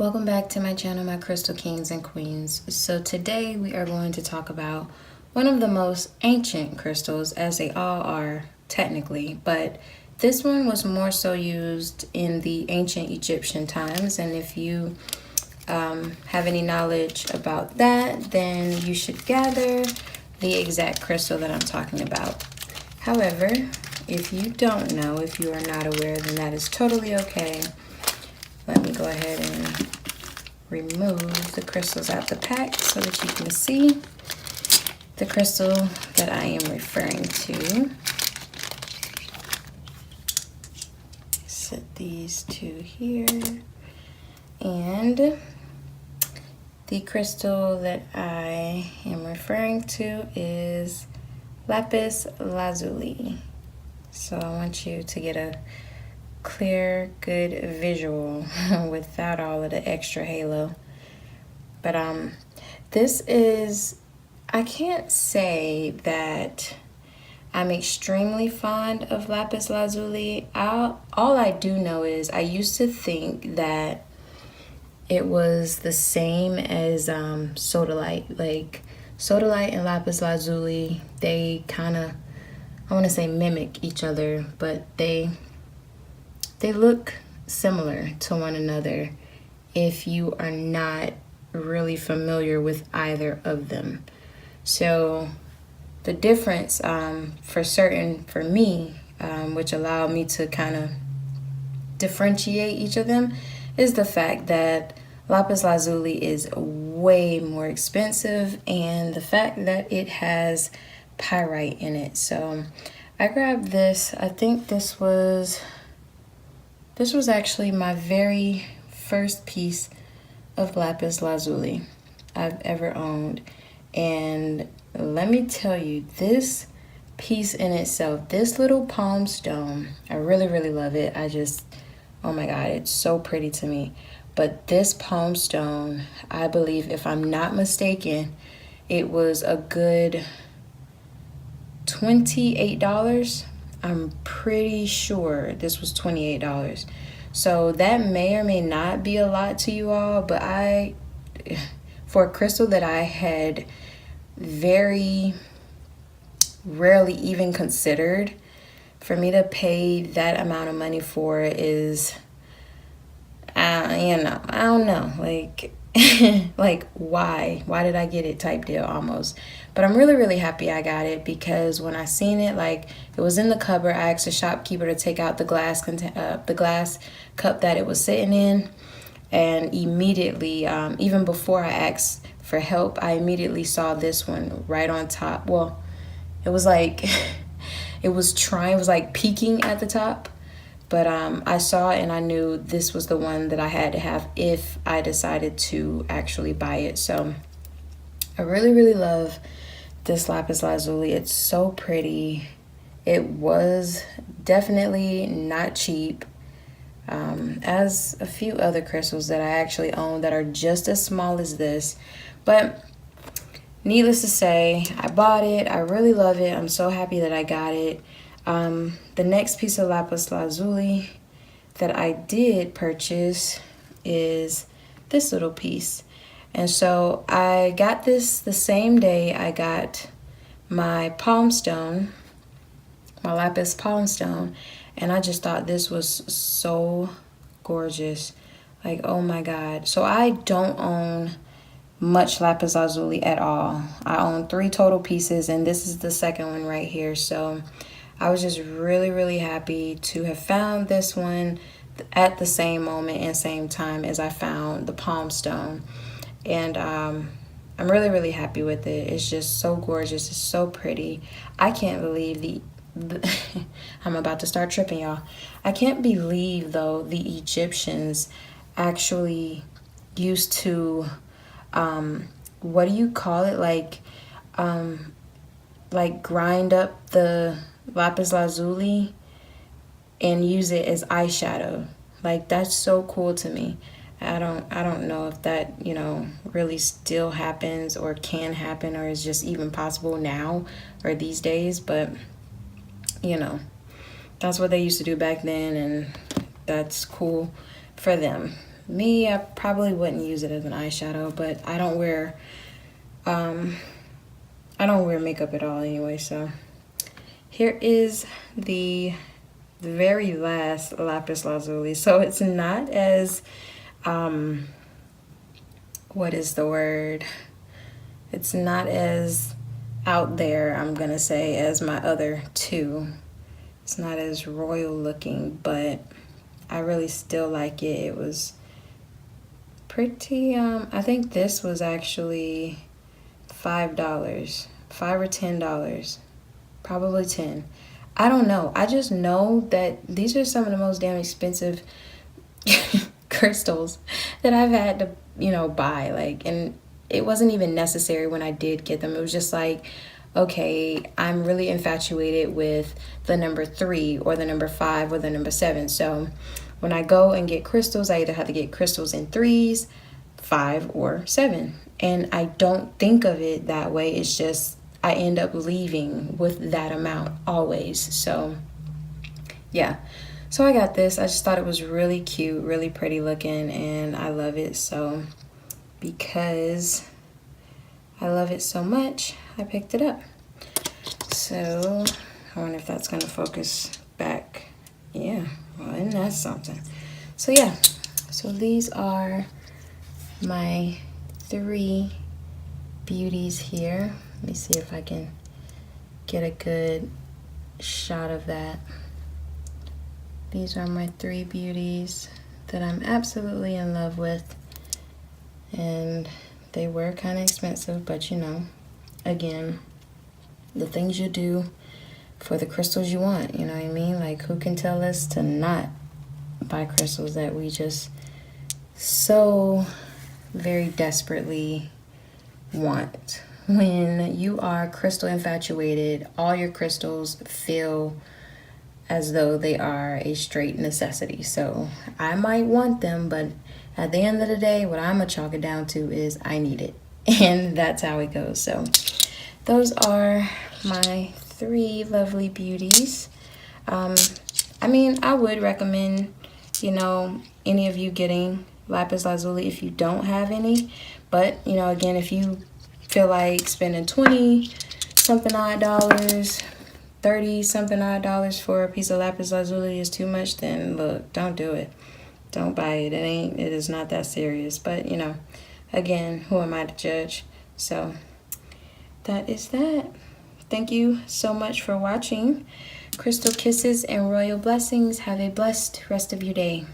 Welcome back to my channel, my crystal kings and queens. So today we are going to talk about one of the most ancient crystals, as they all are technically, but this one was more so used in the ancient Egyptian times. And if you have any knowledge about that, then you should gather the exact crystal that I'm talking about. However, if you don't know, if you are not aware, then that is totally okay. Let me go ahead and remove the crystals out the pack so that you can see the crystal that I am referring to. Set these two here. And the crystal that I am referring to is Lapis Lazuli. So I want you to get a clear, good visual without all of the extra halo. But this is, I can't say that I'm extremely fond of Lapis Lazuli. All I do know is I used to think that it was the same as sodalite. Like sodalite and Lapis Lazuli, they kind of, I want to say mimic each other, but they look similar to one another if you are not really familiar with either of them. So the difference for me, which allowed me to kind of differentiate each of them, is the fact that Lapis Lazuli is way more expensive, and the fact that it has pyrite in it. So I grabbed this. I think this was actually my very first piece of Lapis Lazuli I've ever owned. And let me tell you, this piece in itself, this little palm stone, I really, really love it. Oh my God, it's so pretty to me. But this palm stone, I believe, if I'm not mistaken, it was a good $28. I'm pretty sure this was $28. So that may or may not be a lot to you all, but for a crystal that I had very rarely even considered, for me to pay that amount of money for it is, I don't know, like, like why did I get it type deal almost. But I'm really, really happy I got it, because when I seen it, like, it was in the cupboard. I asked the shopkeeper to take out the glass cup that it was sitting in, and immediately, even before I asked for help, I immediately saw this one right on top. Well, it was like it was like peeking at the top. But I saw it and I knew this was the one that I had to have if I decided to actually buy it. So I really, really love this Lapis Lazuli. It's so pretty. It was definitely not cheap, as a few other crystals that I actually own that are just as small as this. But needless to say, I bought it. I really love it. I'm so happy that I got it. The next piece of Lapis Lazuli that I did purchase is this little piece. And so I got this the same day I got my palm stone, my lapis palm stone, and I just thought this was so gorgeous. Like, oh my God. So I don't own much Lapis Lazuli at all. I own 3 total pieces, and this is the second one right here. So I was just really, really happy to have found this one at the same moment and same time as I found the palm stone. And I'm really, really happy with it. It's just so gorgeous. It's so pretty. I can't believe I'm about to start tripping, y'all. I can't believe, though, the Egyptians actually used to, what do you call it? Like grind up the Lapis Lazuli and use it as eyeshadow. Like, that's so cool to me. I don't know if that, really still happens or can happen or is just even possible now or these days, but that's what they used to do back then, and that's cool for them. me, I probably wouldn't use it as an eyeshadow, but I don't wear makeup at all anyway. So here is the very last Lapis Lazuli. So it's not as what is the word? It's not as out there, I'm gonna say, as my other two. It's not as royal looking, but I really still like it. It was pretty, I think this was actually $5, $5 or $10, probably 10. I don't know. I just know that these are some of the most damn expensive crystals that I've had to, buy. Like, and it wasn't even necessary when I did get them. It was just like, okay, I'm really infatuated with the number 3 or the number 5 or the number 7. So when I go and get crystals, I either have to get crystals in 3s, 5, or 7. And I don't think of it that way. It's just I end up leaving with that amount always. So yeah. So I got this. I just thought it was really cute, really pretty looking, and I love it. So because I love it so much, I picked it up. So I wonder if that's gonna focus back. Yeah, well, isn't that something? So yeah, so these are my 3 beauties here. Let me see if I can get a good shot of that. These are my 3 beauties that I'm absolutely in love with. And they were kind of expensive, but again, the things you do for the crystals you want, you know what I mean? Like, who can tell us to not buy crystals that we just so very desperately want? When you are crystal infatuated, all your crystals feel as though they are a straight necessity. So I might want them, but at the end of the day, what I'm gonna chalk it down to is I need it. And that's how it goes. So those are my 3 lovely beauties. I mean, I would recommend, any of you getting Lapis Lazuli if you don't have any. But, again, if you feel like spending 20 something odd dollars, 30 something odd dollars for a piece of Lapis Lazuli is too much, then look, don't do it. Don't buy it. It is not that serious. But, again, who am I to judge? So that is that. Thank you so much for watching. Crystal kisses and royal blessings. Have a blessed rest of your day.